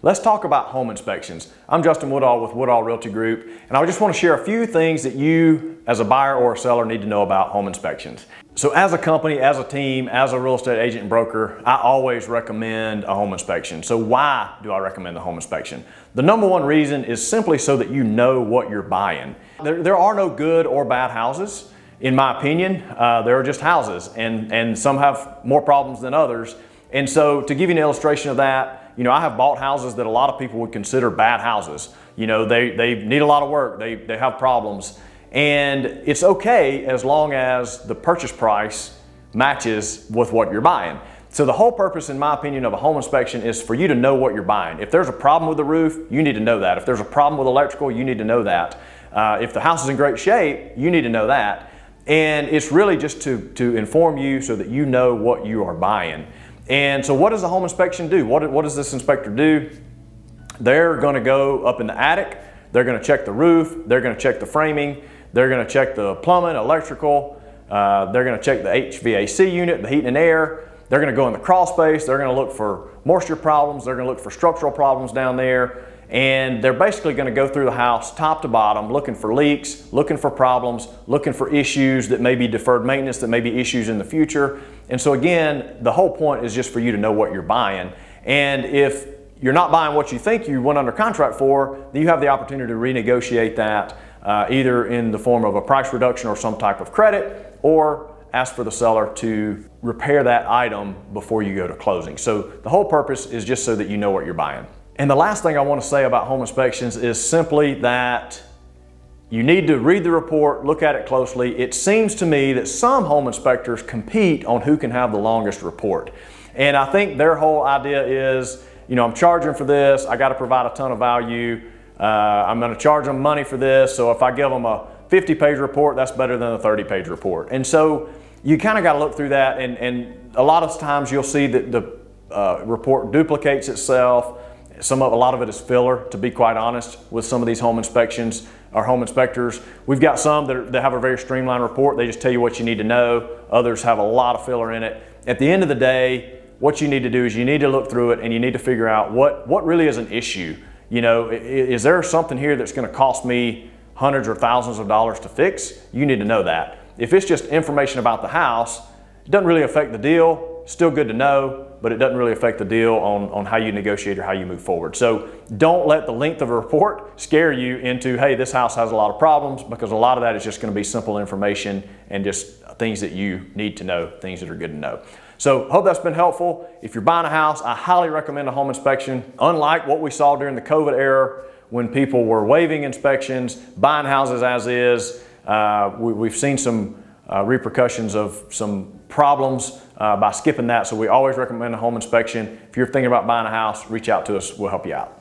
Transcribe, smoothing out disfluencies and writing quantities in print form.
Let's talk about home inspections. I'm Justin Woodall with Woodall Realty Group, and I just want to share a few things that you as a buyer or a seller need to know about home inspections. So as a company, as a team, as a real estate agent and broker, I always recommend a home inspection. So why do I recommend a home inspection? The number one reason is simply so that you know what you're buying. There are no good or bad houses. In my opinion, there are just houses, and some have more problems than others. And so to give you an illustration of that, I have bought houses that a lot of people would consider bad houses. They need a lot of work, they have problems. And it's okay as long as the purchase price matches with what you're buying. So the whole purpose, in my opinion, of a home inspection is for you to know what you're buying. If there's a problem with the roof, you need to know that. If there's a problem with electrical, you need to know that. If the house is in great shape, you need to know that. And it's really just to inform you so that you know what you are buying. And so what does a home inspection do? What does this inspector do? They're going to go up in the attic, they're going to check the roof, they're going to check the framing, they're going to check the plumbing, electrical, they're going to check the HVAC unit, the heating and air, they're going to go in the crawl space, they're going to look for moisture problems, they're going to look for structural problems down there, and they're basically going to go through the house top to bottom looking for leaks, looking for problems, looking for issues that may be deferred maintenance, that may be issues in the future. And so again, the whole point is just for you to know what you're buying. And if you're not buying what you think you went under contract for, then you have the opportunity to renegotiate that either in the form of a price reduction or some type of credit, or ask for the seller to repair that item before you go to closing. So the whole purpose is just so that you know what you're buying. And the last thing I want to say about home inspections is simply that you need to read the report, look at it closely. It seems to me that some home inspectors compete on who can have the longest report. And I think their whole idea is, I'm charging for this, I got to provide a ton of value, I'm going to charge them money for this, so if I give them a 50-page report, that's better than a 30-page report. And so you kind of got to look through that, and a lot of times you'll see that the report duplicates itself. A lot of it is filler, to be quite honest, with some of these home inspections or home inspectors. We've got some that have a very streamlined report. They just tell you what you need to know. Others have a lot of filler in it. At the end of the day, what you need to do is you need to look through it and you need to figure out what really is an issue. Is there something here that's going to cost me hundreds or thousands of dollars to fix? You need to know that. If it's just information about the house, it doesn't really affect the deal. Still good to know, but it doesn't really affect the deal on how you negotiate or how you move forward. So don't let the length of a report scare you into, hey, this house has a lot of problems, because a lot of that is just going to be simple information and just things that you need to know, things that are good to know. So hope that's been helpful. If you're buying a house, I highly recommend a home inspection. Unlike what we saw during the COVID era when people were waiving inspections, buying houses as is, we've seen some repercussions of some problems by skipping that. So we always recommend a home inspection. If you're thinking about buying a house, reach out to us. We'll help you out.